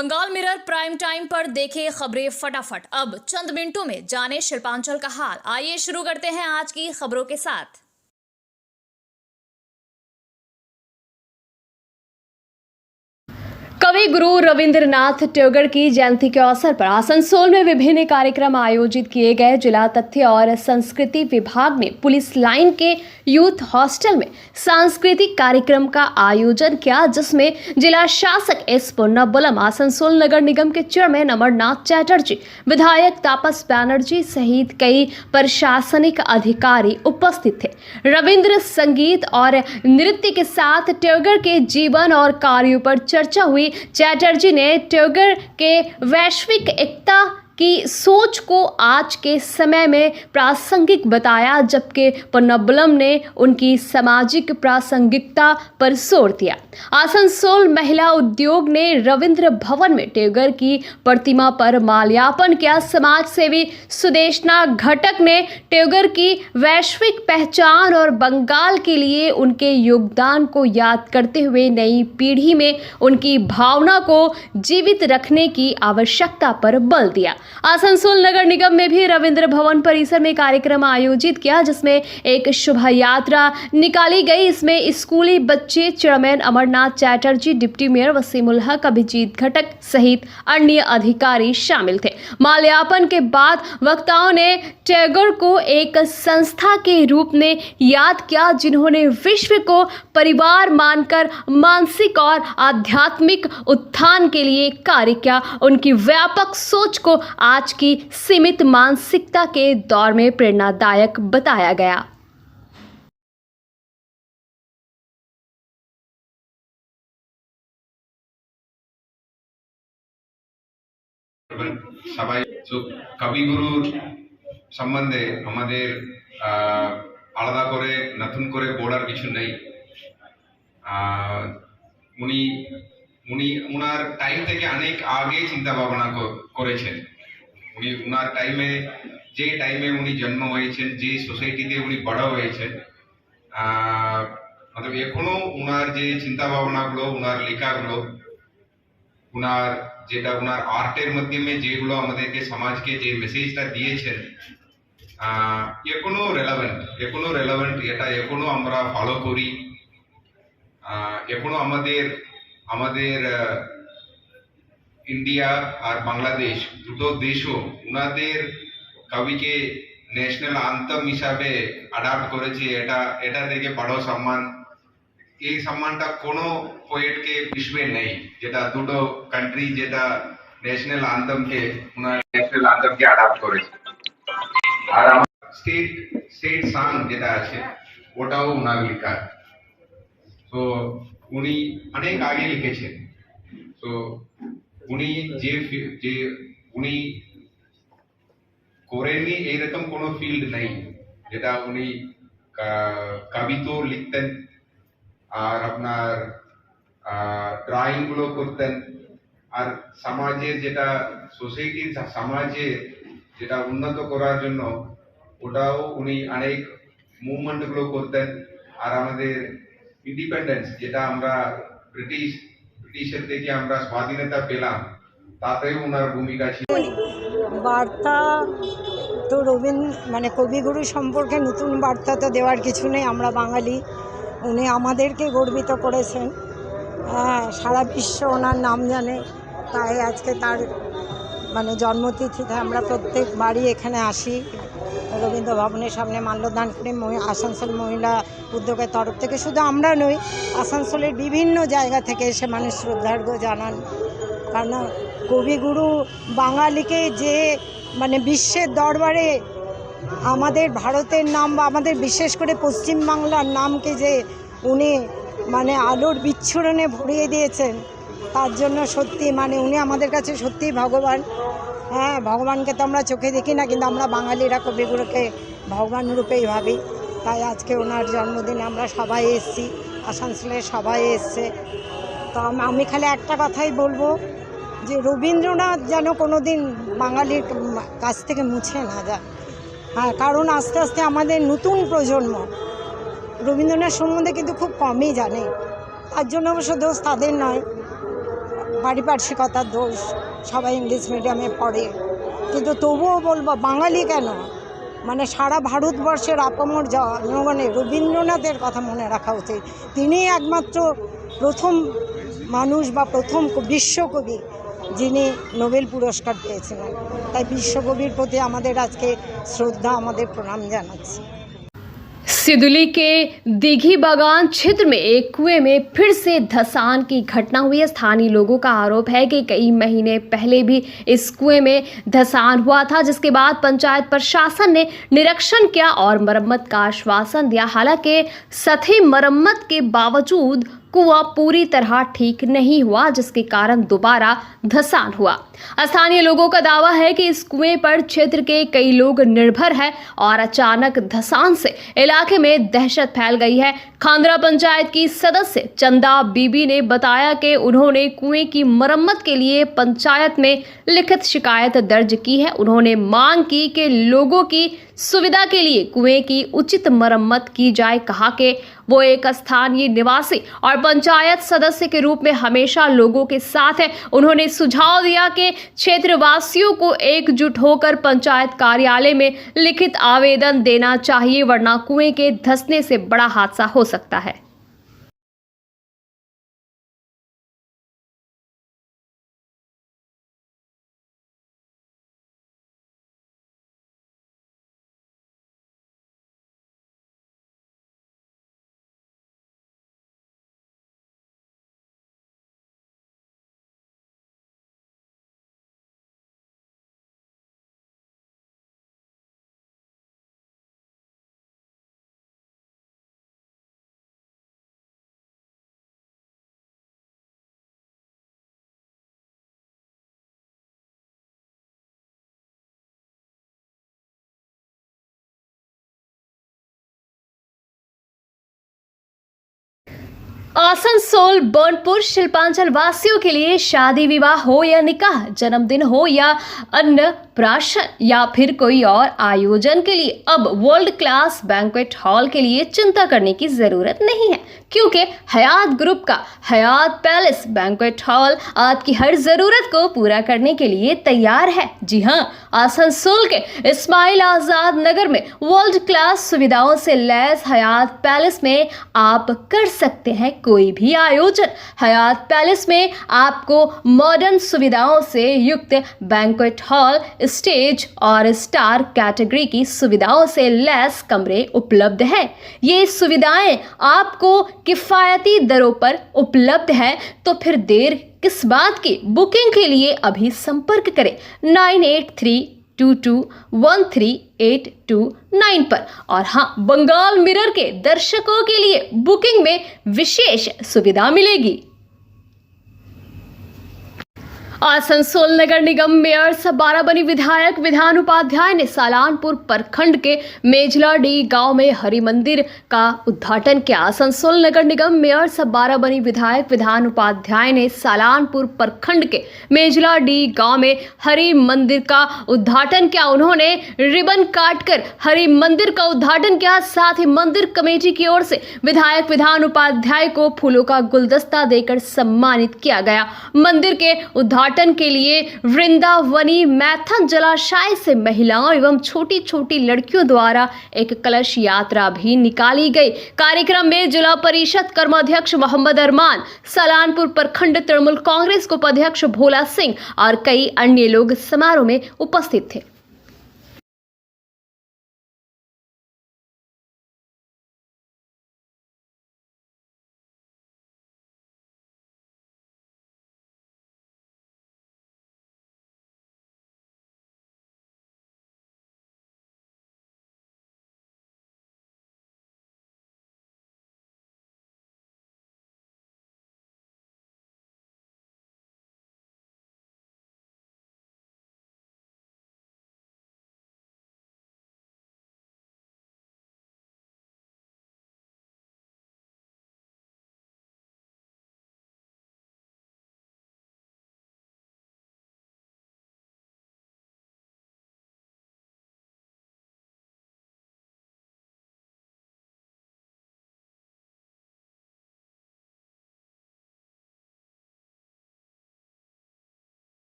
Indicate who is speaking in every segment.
Speaker 1: Bengal mirror prime time पर देखें खबरें फटाफट। अब चंद मिनटों में जाने शिल्पांचल का हाल। आइए शुरू करते हैं आज की खबरों के साथ। कवि गुरु रविंद्रनाथ टैगोर की जयंती के अवसर पर आसनसोल में विभिन्न कार्यक्रम आयोजित किए गए। जिला तथ्य और संस्कृति विभाग ने पुलिस लाइन के यूथ हॉस्टल में सांस्कृतिक कार्यक्रम का आयोजन किया, जिसमें जिला शासक एस पोन्नाबलम, आसनसोल नगर निगम के चेयरमैन अमरनाथ चैटर्जी, विधायक तापस बैनर्जी सहित कई प्रशासनिक अधिकारी उपस्थित थे। रविंद्र संगीत और नृत्य के साथ टैगोर के जीवन और कार्यों पर चर्चा हुई। चैटर्जी ने टैगोर के वैश्विक एकता की सोच को आज के समय में प्रासंगिक बताया, जबकि पोन्नाबलम ने उनकी सामाजिक प्रासंगिकता पर जोर दिया। आसनसोल महिला उद्योग ने रविंद्र भवन में टैगोर की प्रतिमा पर माल्यार्पण किया। समाज सेवी सुदेशना घटक ने टैगोर की वैश्विक पहचान और बंगाल के लिए उनके योगदान को याद करते हुए नई पीढ़ी में उनकी भावना को जीवित रखने की आवश्यकता पर बल दिया। आसनसोल नगर निगम में भी रविंद्र भवन परिसर में कार्यक्रम आयोजित किया, जिसमें एक शोभा यात्रा निकाली गई। इसमें स्कूली बच्चे, chairman Amarnath Chatterjee, deputy mayor Wasimul Haq, Abhijit घटक सहित अन्य अधिकारी शामिल थे। माल्यार्पण के बाद वक्ताओं ने टैगोर को एक संस्था के रूप में याद किया, जिन्होंने विश्व को परिवार मानकर मानसिक और आध्यात्मिक उत्थान के लिए कार्य किया। उनकी व्यापक सोच को आज की सीमित मानसिकता के दौर में प्रेरणादायक बताया गया।
Speaker 2: সবাই কবিগুরুর সম্বন্ধে আমাদের আলাদা করে নতুন করে বলার কিছু নেই। উনি উনি ওনার টাইম থেকে অনেক আগে চিন্তা ভাবনা করেছেন। উনি ওনার টাইমে যে টাইমে উনি জন্ম হয়েছেন, যে সোসাইটিতে উনি বড় হয়েছেন, मतलब এখনো ওনার যে চিন্তা ভাবনাগুলো, ওনার লেখাগুলো, ওনার যেটা ওনার আর্টের মাধ্যমে যেগুলো আমাদেরকে সমাজকে যে মেসেজটা দিয়েছেন, এখনো রেলেভেন্ট, এটা এখনো আমরা ফলো করি। এখনো আমাদের ইন্ডিয়া আর বাংলাদেশ দুটো দেশও ওনাদের কবিকে ন্যাশনাল আন্তম হিসাবে অ্যাডাপ্ট করেছে। এটা থেকে বড় সম্মান, এই সম্মানটা কোনো পোয়েটকে বিশ্বে নেই, যেটা দুটো কান্ট্রি যেটা ন্যাশনাল আন্তমকে অ্যাডাপ্ট করেছে। আর আমার স্টেট সং যেটা আছে ওটাও ওনার লেখা। তো উনি অনেক আগে লিখেছেন। তো উনি যে উনি করেননি এইরকম কোনো ফিল্ড নেই যেটা উনি কবিতা লিখতেন আর আপনার ড্রয়িং গুলো করতেন, আর সমাজের যেটা সোসাইটির সমাজে যেটা উন্নত করার জন্য ওটাও উনি অনেক মুভমেন্ট গুলো করতেন। আর আমাদের ইন্ডিপেন্ডেন্স যেটা আমরা ব্রিটিশের থেকে আমরা স্বাধীনতা পেলাম, তাতেও ওনার ভূমিকা ছিল।
Speaker 3: বার্তা তো কবিগুরু সম্পর্কে নতুন বার্তা তো দেওয়ার কিছু নেই। আমরা বাঙালি, উনি আমাদেরকে গর্বিত করেছেন। সারা বিশ্ব ওনার নাম জানে। তাই আজকে তার জন্মতিথিতে আমরা প্রত্যেকবারই এখানে আসি। রবীন্দ্র ভবনের সামনে মাল্যদান করে আসানসোল মহিলা উদ্যোগের তরফ থেকে, শুধু আমরা নই, আসানসোলের বিভিন্ন জায়গা থেকে এসে মানুষ শ্রদ্ধার্ঘ জানান। কারণ কবিগুরু বাঙালিকে যে বিশ্বের দরবারে আমাদের ভারতের নাম বা আমাদের বিশেষ করে পশ্চিমবাংলার নামকে যে উনি আলোর বিচ্ছুরণে ভরিয়ে দিয়েছেন, তার জন্য সত্যি উনি আমাদের কাছে সত্যিই ভগবান। হ্যাঁ, ভগবানকে তো আমরা চোখে দেখি না, কিন্তু আমরা বাঙালিরা কবিগুরুকে ভগবান রূপেই ভাবি। তাই আজকে ওনার জন্মদিনে আমরা সবাই এসেছি, আসানসোলের সবাই এসছে। তো আমি খালি একটা কথাই বলবো যে রবীন্দ্রনাথ যেন কোনো দিন বাঙালির কাছ থেকে মুছে না যায়। হ্যাঁ, কারণ আস্তে আস্তে আমাদের নতুন প্রজন্ম রবীন্দ্রনাথ সম্বন্ধে কিন্তু খুব কমই জানে। তার জন্য অবশ্য দোষ তাদের নয়, পারিপার্শ্বিকতার দোষ, সবাই ইংলিশ মিডিয়ামে পড়ে, কিন্তু তবুও বলবো বাঙালি কেন, মানে সারা ভারতবর্ষের আপামর জনগণের রবীন্দ্রনাথের কথা মনে রাখা উচিত। তিনিই একমাত্র প্রথম মানুষ বা প্রথম বিশ্বকবি যিনি নোবেল পুরস্কার পেয়েছিলেন। তাই বিশ্বকবির প্রতি আমাদের আজকে শ্রদ্ধা, আমাদের প্রণাম জানাচ্ছি।
Speaker 1: सिदुली के दिघी बागान क्षेत्र में एक कुएं में फिर से धंसान की घटना हुई है। स्थानीय लोगों का आरोप है कि कई महीने पहले भी इस कुएं में धंसान हुआ था, जिसके बाद पंचायत प्रशासन ने निरीक्षण किया और मरम्मत का आश्वासन दिया। हालांकि सतही मरम्मत के बावजूद कुआं पूरी तरह ठीक नहीं हुआ, जिसके कारण दोबारा धंसान हुआ। स्थानीय लोगों का दावा है कि इस कुएं पर क्षेत्र के कई लोग निर्भर हैं और अचानक धंसान से इलाके में दहशत फैल गई है। खांदरा पंचायत की सदस्य चंदा बीबी ने बताया कि उन्होंने कुएं की मरम्मत के लिए पंचायत में लिखित शिकायत दर्ज की है। उन्होंने मांग की कि लोगों की सुविधा के लिए कुएं की उचित मरम्मत की जाए। कहा कि वो एक स्थानीय निवासी और पंचायत सदस्य के रूप में हमेशा लोगों के साथ है। उन्होंने सुझाव दिया कि क्षेत्रवासियों को एकजुट होकर पंचायत कार्यालय में लिखित आवेदन देना चाहिए, वरना कुएं के धंसने से बड़ा हादसा हो सकता है। आसनसोल बर्नपुर शिल्पांचल वासियों के लिए शादी विवाह हो या निकाह, जन्मदिन हो या अन्नप्राशन या फिर कोई और आयोजन के लिए अब वर्ल्ड क्लास बैंक्वेट हॉल के लिए चिंता करने की जरूरत नहीं है, क्योंकि हयात ग्रुप का हयात पैलेस बैंक्वेट हॉल आपकी हर जरूरत को पूरा करने के लिए तैयार है। जी हां, आसनसोल के इस्माइल आजाद नगर में वर्ल्ड क्लास सुविधाओं से लैस हयात पैलेस में आप कर सकते हैं कोई भी आयोजन। हयात पैलेस में आपको मॉडर्न सुविधाओं से युक्त बैंक्वेट हॉल, स्टेज और स्टार कैटेगरी की सुविधाओं से लैस कमरे उपलब्ध हैं। ये सुविधाएं आपको किफायती दरों पर उपलब्ध है, तो फिर देर किस बात की। बुकिंग के लिए अभी संपर्क करें 9832213829 पर। और हाँ, बंगाल मिरर के दर्शकों के लिए बुकिंग में विशेष सुविधा मिलेगी। आसनसोल नगर निगम मेयर सह बाराबनी विधायक विधान उपाध्याय ने सालानपुर प्रखंड के मेजलाडी गांव में हरि मंदिर का उद्घाटन किया। आसनसोल नगर निगम मेयर सह बाराबनी विधायक विधान उपाध्याय ने सालानपुर प्रखंड के मेजलाडी गांव में हरि मंदिर का उद्घाटन किया। उन्होंने रिबन काटकर हरि मंदिर का उद्घाटन किया। साथ ही मंदिर कमेटी की ओर से विधायक विधान उपाध्याय को फूलों का गुलदस्ता देकर सम्मानित किया गया। मंदिर के उद्घाटन के लिए वृंदावनी मैथन जलाशय से महिलाओं एवं छोटी छोटी लड़कियों द्वारा एक कलश यात्रा भी निकाली गई। कार्यक्रम में जिला परिषद कर्माध्यक्ष मोहम्मद अरमान, सालानपुर प्रखंड तृणमूल कांग्रेस उपाध्यक्ष भोला सिंह और कई अन्य लोग समारोह में उपस्थित थे।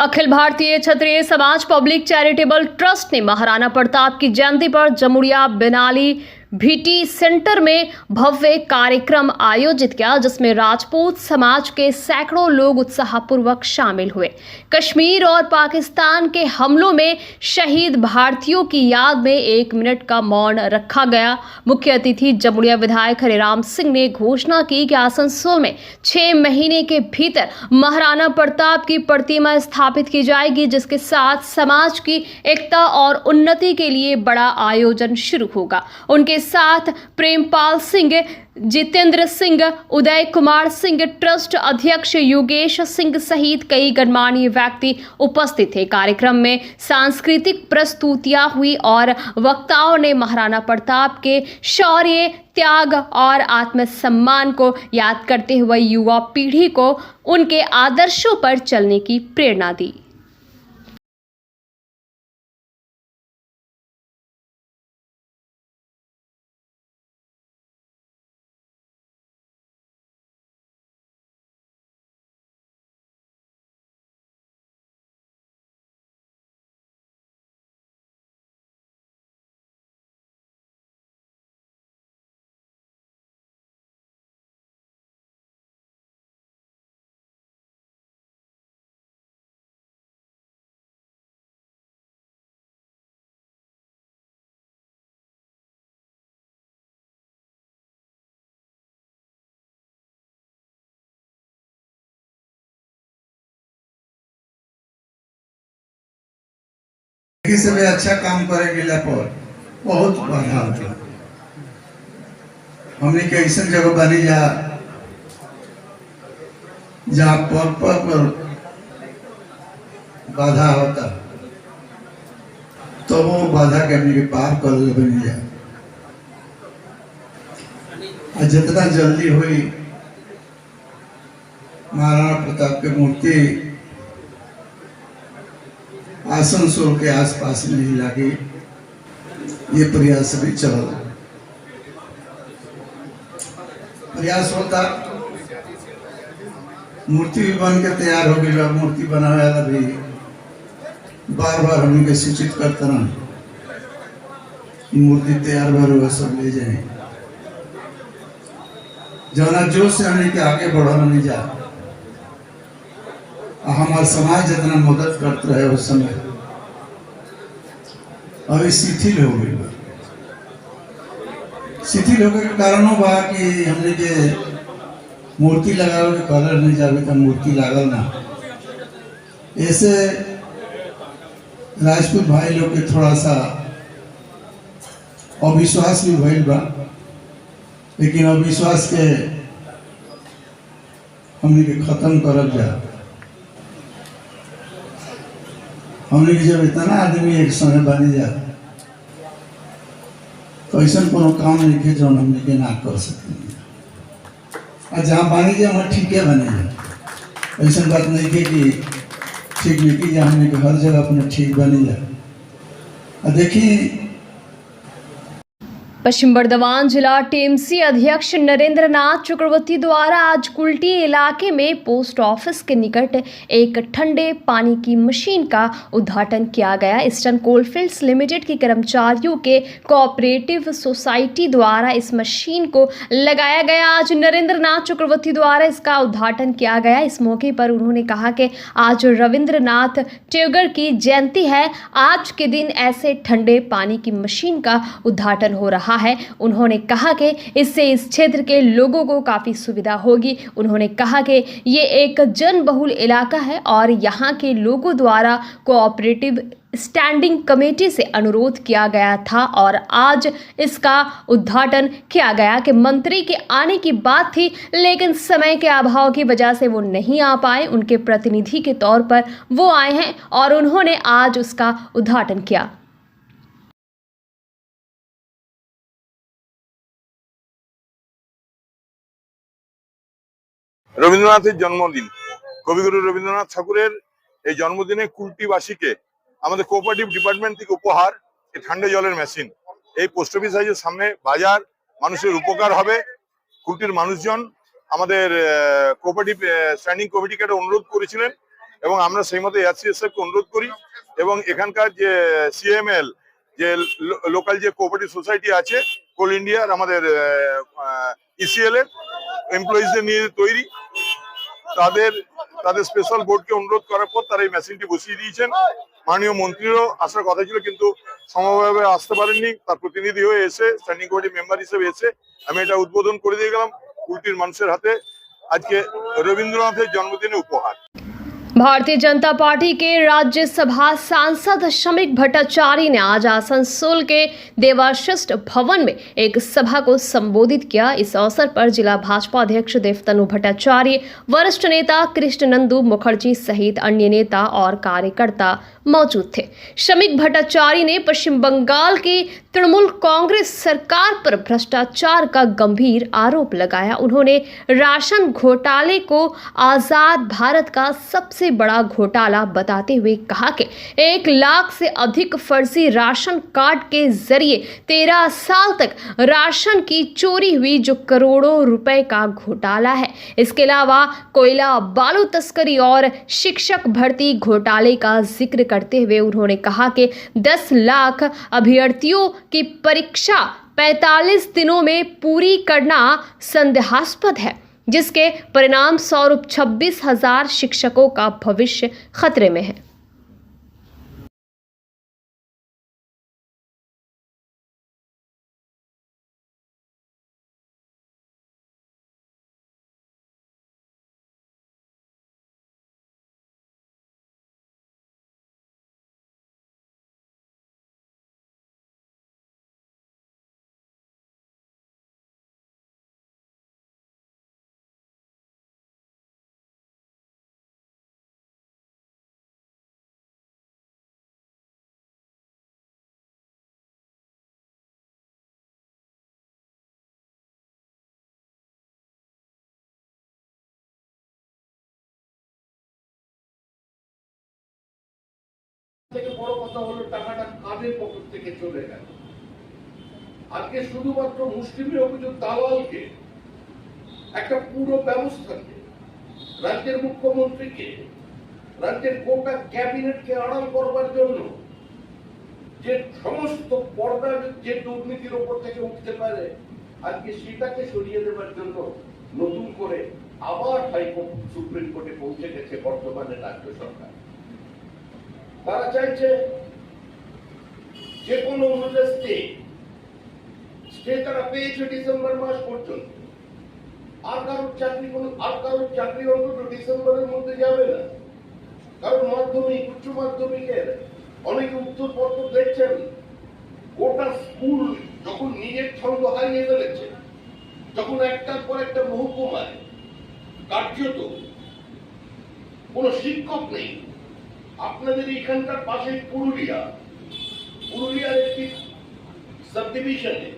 Speaker 1: अखिल भारतीय क्षत्रिय समाज पब्लिक चैरिटेबल ट्रस्ट ने महाराणा प्रताप की जयंती पर जमुड़िया बेनाली भीटी सेंटर में भव्य कार्यक्रम आयोजित किया, जिसमें राजपूत समाज के सैकड़ों लोग उत्साहपूर्वक शामिल हुए। कश्मीर और पाकिस्तान के हमलों में शहीद भारतीयों की याद में 1 मिनट का मौन रखा गया। मुख्य अतिथि जमुड़िया विधायक हरिराम सिंह ने घोषणा की कि आसनसोल में 6 महीने के भीतर महाराणा प्रताप की प्रतिमा स्थापित की जाएगी, जिसके साथ समाज की एकता और उन्नति के लिए बड़ा आयोजन शुरू होगा। उनके साथ प्रेमपाल सिंह, जितेंद्र सिंह, उदय कुमार सिंह, ट्रस्ट अध्यक्ष योगेश सिंह सहित कई गणमान्य व्यक्ति उपस्थित थे। कार्यक्रम में सांस्कृतिक प्रस्तुतियां हुई और वक्ताओं ने महाराणा प्रताप के शौर्य, त्याग और आत्मसम्मान को याद करते हुए युवा पीढ़ी को उनके आदर्शों पर चलने की प्रेरणा दी।
Speaker 4: से भी अच्छा काम करे गेला पर बहुत बाधा होता। हमने के ऐसा जगह बनी जहाँ पर बाधा होता, तो वो बाधा के हमने के पार कर ले बनी जा। जितना जल्दी हुई महाराणा प्रताप की मूर्ति आसनसोल के आसपास नहीं लगी, ये प्रयास भी चल रहा। प्रयास होता, मूर्ति भी बन के तैयार हो गई। मूर्ति बनाने वाला भी बार बार हम के सूचित करता रहा, मूर्ति तैयार भर हुआ सब ले जाए। जना जोश से हमने के आगे बढ़ाना नहीं जा। हमारा समाज जितना मदद करते रहे उस समय अभी शिथिल हो गई। शिथिल होने के कारण बा कि हमने के मूर्ति लगावे के कलर नहीं जावे तो मूर्ति लागल ना। ऐसे राजपूत भाई लोग के थोड़ा सा अविश्वास भी भइल बा, लेकिन अविश्वास के हमने के खत्म करल जा। हमने की जब इतना आदमी एक समय बने जा तो ऐसा कोनो काम नहीं है जो हमने के ना कर सकते। और जहाँ बने जा वहाँ ठीक है बने जा। ऐसा बात नहीं है कि ठीक नहीं कि हमने के हर जगह अपने ठीक बने जा। और देखिए
Speaker 1: पश्चिम बर्धमान जिला टीएमसी अध्यक्ष नरेंद्र नाथ चक्रवर्ती द्वारा आज कुल्टी इलाके में पोस्ट ऑफिस के निकट एक ठंडे पानी की मशीन का उद्घाटन किया गया। ईस्टर्न कोलफील्ड्स लिमिटेड के कर्मचारियों के कोऑपरेटिव सोसाइटी द्वारा इस मशीन को लगाया गया। आज नरेंद्र नाथ चक्रवर्ती द्वारा इसका उद्घाटन किया गया। इस मौके पर उन्होंने कहा कि आज रविंद्रनाथ टैगोर की जयंती है। आज के दिन ऐसे ठंडे पानी की मशीन का उद्घाटन हो रहा है। उन्होंने कहा कि इससे इस क्षेत्र के लोगों को काफ़ी सुविधा होगी। उन्होंने कहा कि ये एक जनबहुल इलाका है और यहाँ के लोगों द्वारा कोऑपरेटिव स्टैंडिंग कमेटी से अनुरोध किया गया था और आज इसका उद्घाटन किया गया कि मंत्री के आने की बात थी, लेकिन समय के अभाव की वजह से वो नहीं आ पाए। उनके प्रतिनिधि के तौर पर वो आए हैं और उन्होंने आज उसका उद्घाटन किया।
Speaker 5: রবীন্দ্রনাথের জন্মদিন, কবিগুরু রবীন্দ্রনাথ ঠাকুরের এই জন্মদিনে কুলটিবাসীকে আমাদের কোঅপারেটিভ ডিপার্টমেন্ট থেকে উপহার এই ঠান্ডা জলের মেশিন। এই পোস্ট অফিস হাউসের সামনে বাজার, মানুষের উপকার হবে। কুলটির মানুষজন আমাদের কোঅপারেটিভ স্ট্যান্ডিং কমিটিকে একটা অনুরোধ করেছিলেন এবং আমরা সেই মতো এআরসিএসএফকে অনুরোধ করি এবং এখানকার যে সিএমএল যে লোকাল যে কোঅপারেটিভ সোসাইটি আছে কোল ইন্ডিয়ার আমাদের ইসিএল এর এমপ্লয়িজদের নিয়ে তৈরি তাদের স্পেশাল বোর্ডকে অনুরোধ করার পর তারা এই মেশিনটি বসিয়ে দিয়েছেন। মাননীয় মন্ত্রীরও আসার কথা ছিল কিন্তু সমভাবে আসতে পারেননি, তার প্রতিনিধি হয়ে এসে স্ট্যান্ডিং কমিটি মেম্বার হিসেবে এসে আমি এটা উদ্বোধন করে দিয়ে গেলাম কুলটির মানুষের হাতে আজকে রবীন্দ্রনাথের জন্মদিনে উপহার।
Speaker 1: भारतीय जनता पार्टी के राज्यसभा सांसद शमीक भट्टाचार्य ने आज आसनसोल के देवाशिष्ट भवन में एक सभा को संबोधित किया। इस अवसर पर जिला भाजपा अध्यक्ष देवतनु भट्टाचार्य, वरिष्ठ नेता कृष्णनंदू मुखर्जी सहित अन्य नेता और कार्यकर्ता मौजूद थे। शमीक भट्टाचार्य ने पश्चिम बंगाल की तृणमूल कांग्रेस सरकार पर भ्रष्टाचार का गंभीर आरोप लगाया। उन्होंने राशन घोटाले को आजाद भारत का सबसे बड़ा घोटाला बताते हुए कहा कि 1 लाख से अधिक फर्जी राशन कार्ड के जरिए 13 साल तक राशन की चोरी हुई, जो करोड़ों रुपए का घोटाला है। इसके अलावा कोयला, बालू तस्करी और शिक्षक भर्ती घोटाले का जिक्र करते हुए उन्होंने कहा कि 10 लाख अभ्यर्थियों की परीक्षा 45 दिनों में पूरी करना संदेहास्पद है, जिसके परिणाम स्वरूप 26,000 शिक्षकों का भविष्य खतरे में है।
Speaker 6: থেকে বড় কথা হলো টাকাটা কাদের পকেট থেকে চলে গেল। আজকে শুধুমাত্র মুসলিমের অভিযোগ দালালকে, একটা পুরো ব্যবস্থাকে, রাজ্যের মুখ্যমন্ত্রীকে, রাজ্যের গোটা ক্যাবিনেটকে আড়াল করবার জন্য যে সমস্ত পর্দা যে দুর্নীতির ওপর থেকে উঠতে পারে, আজকে সেটাকে সরিয়ে দেওয়ার জন্য নতুন করে আবার হাইকোর্ট সুপ্রিম কোর্টে পৌঁছে গেছে বর্তমানে রাজ্য সরকার। তারা চাইছে যে কোনো স্টে তারা পেয়েছে ডিসেম্বর মাস পর্যন্ত, আর কারোর চাকরি অন্তত ডিসেম্বরের মধ্যে যাবে না। কারণ মাধ্যমিক, উচ্চ মাধ্যমিকের অনেকে উত্তরপত্র দেখছেন, গোটা স্কুল যখন নিজের ছন্দ হারিয়ে ফেলেছে, যখন একটার পর একটা মহকুমায় কার্যত কোন শিক্ষক নেই। আপনাদের এখানকার পাশে পুরুলিয়ার একটি সাব ডিভিশনে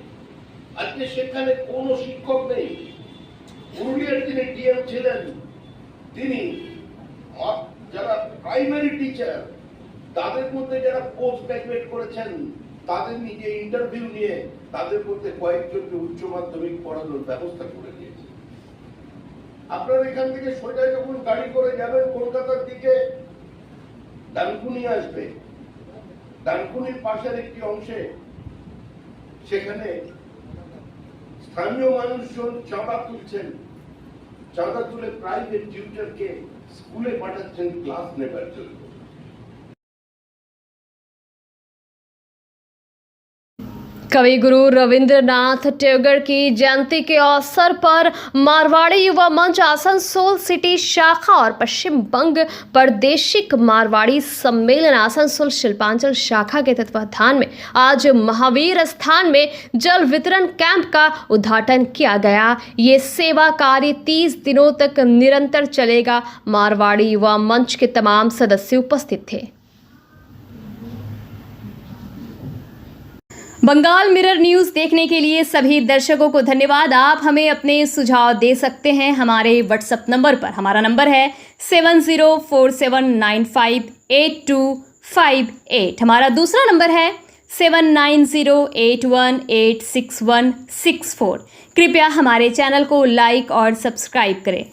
Speaker 6: আজকে সেখানে কোনো শিক্ষক নেই। পুরুলিয়ার যিনি ডিএম ছিলেন, তিনি যারা প্রাইমারি টিচার, তাদের মধ্যে যারা পোস্ট গ্রাজুয়েট করেছেন, তাদের নিজে ইন্টারভিউ নিয়ে তাদের মধ্যে কয়েকজনকে উচ্চ মাধ্যমিক পড়ানোর ব্যবস্থা করে দিয়েছে। আপনারা এখান থেকে সোজা যখন গাড়ি করে যাবেন কলকাতার দিকে, ডানকুনি আসবে, ডানকুনির পাশের একটি অংশে সেখানে স্থানীয় মানুষজন চাঁদা তুলছেন, চাঁদা তুলে প্রাইভেট টিউটরকে স্কুলে পাঠাচ্ছেন ক্লাস নেবার জন্য।
Speaker 1: कवि गुरु रविंद्रनाथ टैगोर की जयंती के अवसर पर मारवाड़ी युवा मंच आसनसोल सिटी शाखा और पश्चिम बंग प्रादेशिक मारवाड़ी सम्मेलन आसनसोल शिल्पांचल शाखा के तत्वाधान में आज महावीर स्थान में जल वितरण कैंप का उद्घाटन किया गया। ये सेवा कार्य 30 दिनों तक निरंतर चलेगा। मारवाड़ी युवा मंच के तमाम सदस्य उपस्थित थे। बंगाल मिरर न्यूज़ देखने के लिए सभी दर्शकों को धन्यवाद। आप हमें अपने सुझाव दे सकते हैं हमारे व्हाट्सएप नंबर पर। हमारा नंबर है 7047958258। हमारा दूसरा नंबर है 7908186164। कृपया हमारे चैनल को लाइक और सब्सक्राइब करें।